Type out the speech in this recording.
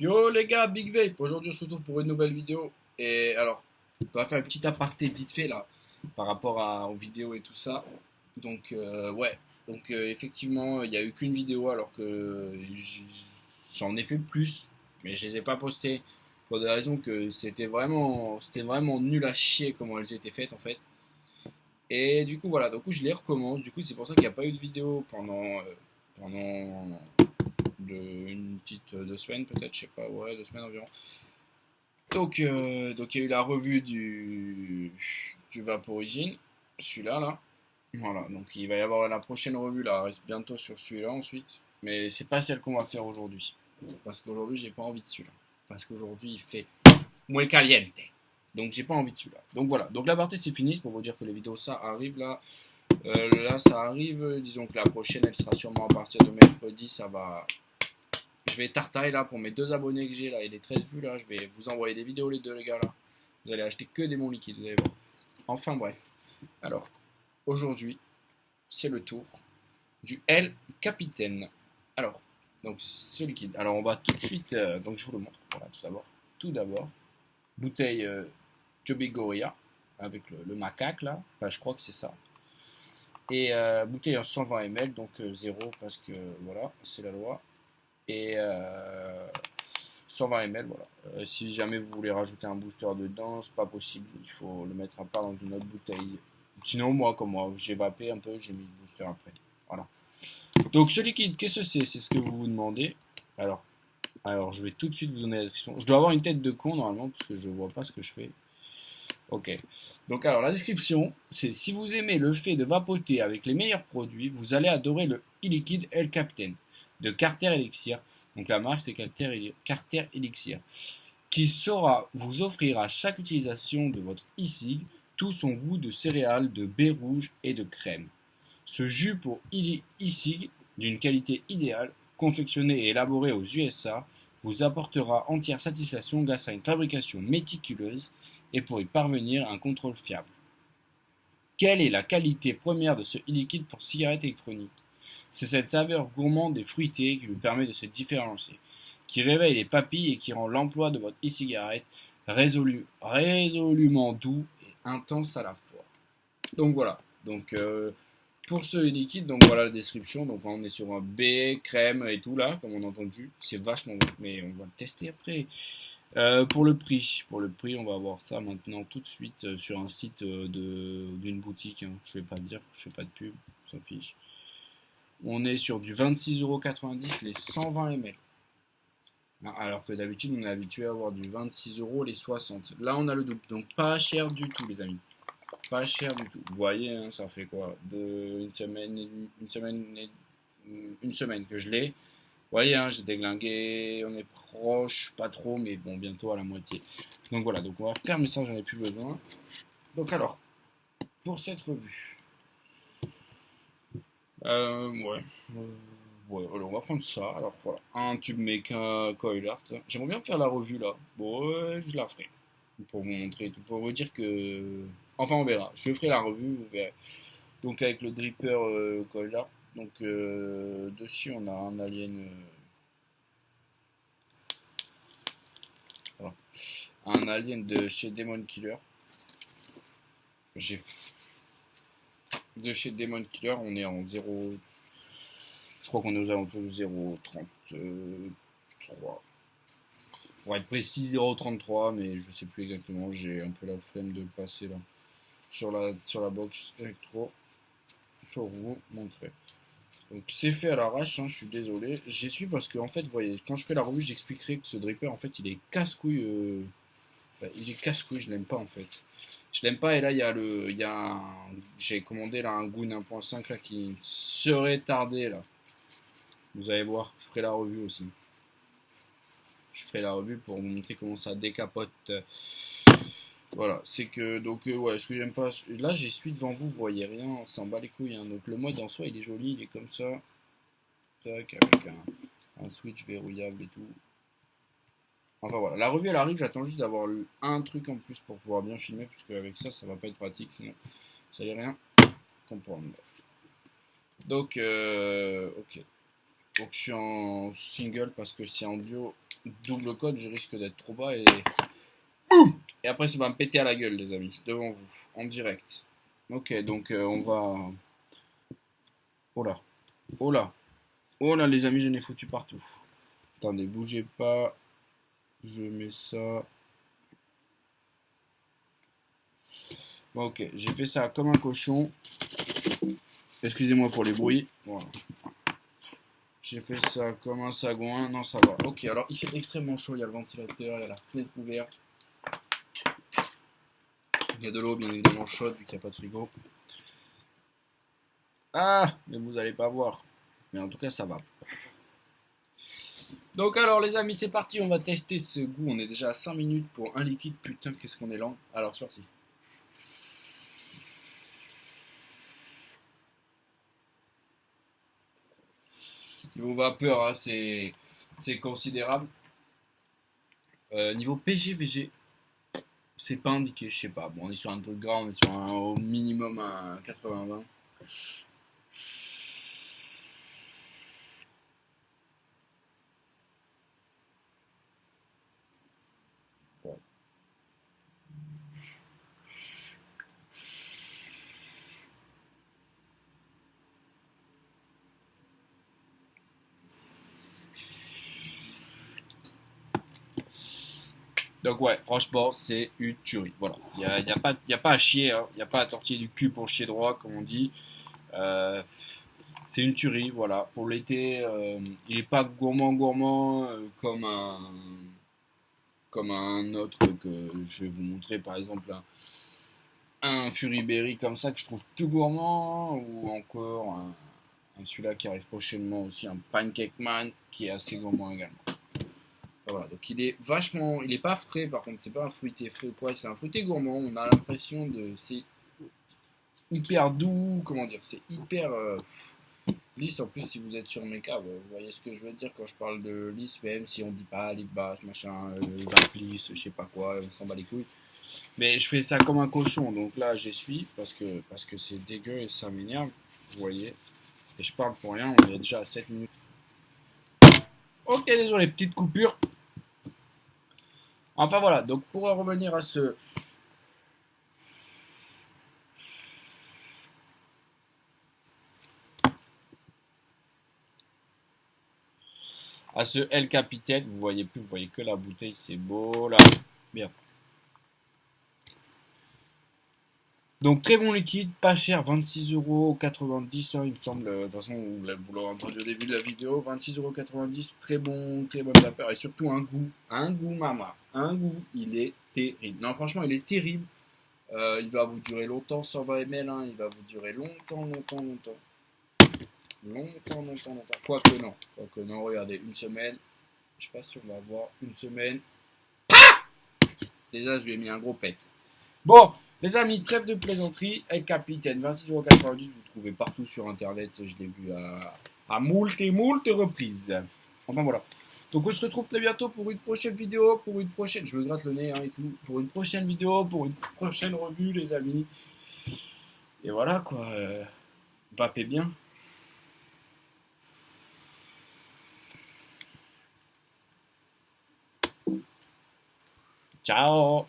Yo les gars, Big Vape, aujourd'hui on se retrouve pour une nouvelle vidéo. Et alors, on va faire un petit aparté vite fait là, par rapport aux vidéos et tout ça. Donc ouais, donc effectivement, il n'y a eu qu'une vidéo alors que j'en ai fait plus, mais je les ai pas postées pour des raisons que c'était vraiment nul à chier comment elles étaient faites en fait. Et du coup voilà, je les recommence. Du coup c'est pour ça qu'il n'y a pas eu de vidéo pendant une petite 2 semaines peut-être, je sais pas, ouais, 2 semaines environ. Donc il y a eu la revue du Vaporigine, celui-là là. Voilà, donc il va y avoir la prochaine revue là, reste bientôt sur celui-là ensuite. Mais c'est pas celle qu'on va faire aujourd'hui. Parce qu'aujourd'hui j'ai pas envie de celui-là. Parce qu'aujourd'hui il fait muy caliente. Donc j'ai pas envie de celui-là. Donc voilà, donc la partie c'est fini, c'est pour vous dire que les vidéos ça arrive là. Là ça arrive, disons que la prochaine elle sera sûrement à partir de mercredi, ça va. Je vais tartailler là pour mes 2 abonnés que j'ai là et les 13 vues là. Je vais vous envoyer des vidéos les deux les gars là. Vous allez acheter que des bons liquides, vous allez voir. Enfin bref. Alors, aujourd'hui, c'est le tour du L Capitaine. Alors, donc ce liquide. Alors on va tout de suite, donc je vous le montre. Voilà, tout d'abord, bouteille Joby Gorilla avec le macaque là. Enfin, je crois que c'est ça. Et bouteille en 120 ml, donc 0 parce que voilà, c'est la loi. Et 120 ml, voilà. Si jamais vous voulez rajouter un booster dedans, c'est pas possible. Il faut le mettre à part dans une autre bouteille. Sinon, moi, comme moi, j'ai vapé un peu, j'ai mis le booster après. Voilà. Donc, ce liquide, qu'est-ce que c'est? C'est ce que vous vous demandez. Alors, alors, je vais tout de suite vous donner la description. Je dois avoir une tête de con normalement, parce que je vois pas ce que je fais. Ok. Donc, alors, la description, c'est si vous aimez le fait de vapoter avec les meilleurs produits, vous allez adorer le e-liquide El Captain de Carter Elixir. Donc, la marque, c'est Carter Elixir, qui saura vous offrir à chaque utilisation de votre e-cig tout son goût de céréales, de baies rouges et de crème. Ce jus pour e-cig d'une qualité idéale, confectionné et élaboré aux USA, vous apportera entière satisfaction grâce à une fabrication méticuleuse et pour y parvenir un contrôle fiable. Quelle est la qualité première de ce e-liquide pour cigarette électronique? C'est cette saveur gourmande et fruitée qui lui permet de se différencier, qui réveille les papilles et qui rend l'emploi de votre e-cigarette résolument doux et intense à la fois. Donc voilà, donc pour ce liquide, donc voilà la description, donc on est sur un B, crème et tout là, comme on a entendu, c'est vachement bon, mais on va le tester après. Pour le prix, on va voir ça maintenant tout de suite sur un site d'une boutique, hein. Je vais pas dire, je fais pas de pub, on s'en fiche. On est sur du 26,90 € les 120 ml. Alors que d'habitude, on est habitué à avoir du 26 € les 60. Là, on a le double. Donc, pas cher du tout, les amis. Pas cher du tout. Vous voyez, hein, ça fait quoi une semaine que je l'ai. Vous voyez, hein, j'ai déglingué. On est proche, pas trop, mais bon, bientôt à la moitié. Donc voilà, donc on va fermer ça, j'en ai plus besoin. Donc alors, pour cette revue. Ouais. Ouais, alors on va prendre ça. Alors voilà, un tube Mecha Coil Art. J'aimerais bien faire la revue là. Bon, ouais, je la ferai. Pour vous montrer tout. Pour vous dire que. Enfin, on verra. Je ferai la revue, vous verrez. Donc, avec le dripper Coil Art. Donc, dessus, on a un alien. Voilà. Un alien de chez Demon Killer. J'ai de chez Demon Killer, on est en 0. Je crois qu'on est aux alentours de 0,33. Pour être précis, 0,33, mais je sais plus exactement. J'ai un peu la flemme de passer là sur la box électro pour vous montrer. Donc c'est fait à l'arrache, hein, je suis désolé. J'y suis parce que en fait, vous voyez, quand je fais la revue, j'expliquerai que ce dripper, en fait, il est casse-couille. Il est casse-couille, je l'aime pas en fait. Je l'aime pas et là j'ai commandé là un Goon 1.5 là qui serait tardé là. Vous allez voir, je ferai la revue aussi. Je ferai la revue pour vous montrer comment ça décapote. Voilà, c'est que donc ouais, ce que j'aime pas. Là j'ai celui devant vous, vous voyez rien, on s'en bat les couilles, hein. Donc le mode en soi il est joli, il est comme ça. Tac, avec un switch verrouillable et tout. Enfin voilà, la revue elle arrive, j'attends juste d'avoir un truc en plus pour pouvoir bien filmer, puisque avec ça ça va pas être pratique, sinon ça allez rien comprendre. Donc ok. Donc je suis en single parce que si en duo, double code, je risque d'être trop bas et après ça va me péter à la gueule, les amis, devant vous, en direct. Ok, donc on va. Oh là, oh là, oh là, les amis, j'en ai foutu partout. Attendez, bougez pas. Je mets ça. Bon, ok, j'ai fait ça comme un cochon. Excusez-moi pour les bruits. Voilà. J'ai fait ça comme un sagouin. Non, ça va. Ok, alors il fait extrêmement chaud. Il y a le ventilateur, il y a la fenêtre ouverte. Il y a de l'eau, bien évidemment, chaude, vu qu'il n'y a pas de frigo. Ah, mais vous allez pas voir. Mais en tout cas, ça va. Donc alors les amis, c'est parti, on va tester ce goût. On est déjà à 5 minutes pour un liquide. Putain, qu'est-ce qu'on est lent. Alors c'est parti. Niveau vapeur, hein, c'est considérable. Niveau PG-VG, c'est pas indiqué, je sais pas. Bon, on est sur un truc grand, on est sur au minimum un 80-20. Ouais. Donc ouais, franchement, c'est une tuerie. Voilà, y a pas à chier, hein. Y a pas à tortiller du cul pour chier droit, comme on dit. Euh, c'est une tuerie, voilà. Pour l'été, il est pas gourmand comme un autre que je vais vous montrer, par exemple un Fury Berry comme ça que je trouve plus gourmand, ou encore un celui-là qui arrive prochainement aussi, un Pancake Man qui est assez gourmand également. Voilà, donc il est vachement, il est pas frais par contre, c'est pas un fruité frais ou quoi, c'est un fruité gourmand. On a l'impression de, c'est hyper doux, comment dire, c'est hyper lisse. En plus, si vous êtes sur mes cas, vous voyez ce que je veux dire quand je parle de lisse, même si on dit pas lip basse, machin, vape lisse, je sais pas quoi, on s'en bat les couilles. Mais je fais ça comme un cochon, donc là j'essuie parce que c'est dégueu et ça m'énerve, vous voyez. Et je parle pour rien, on est déjà à 7 minutes. Ok, désolé, petite coupure. Enfin voilà, donc pour revenir à ce L Capitaine, vous voyez plus, vous voyez que la bouteille, c'est beau là. Bien. Donc très bon liquide, pas cher, 26,90 €, il me semble. De toute façon, vous l'aurez entendu au début de la vidéo, 26,90 €, très bon vapeur et surtout un goût mama, un goût, il est terrible. Non, franchement, il est terrible. Il va vous durer longtemps, 120 ml, hein, il va vous durer longtemps, longtemps, longtemps. Longtemps, longtemps, longtemps. Quoique non, regardez, une semaine. Je sais pas si on va avoir une semaine. Déjà, je lui ai mis un gros pet. Bon, les amis, trêve de plaisanterie. El Capitaine, 26,90 €. Vous le trouvez partout sur internet. Je l'ai vu à moult et moult reprises. Enfin voilà. Donc on se retrouve très bientôt pour une prochaine vidéo. Pour une prochaine. Je me gratte le nez hein, et tout. Pour une prochaine vidéo. Pour une prochaine revue, les amis. Et voilà quoi. Vapez bien. Ciao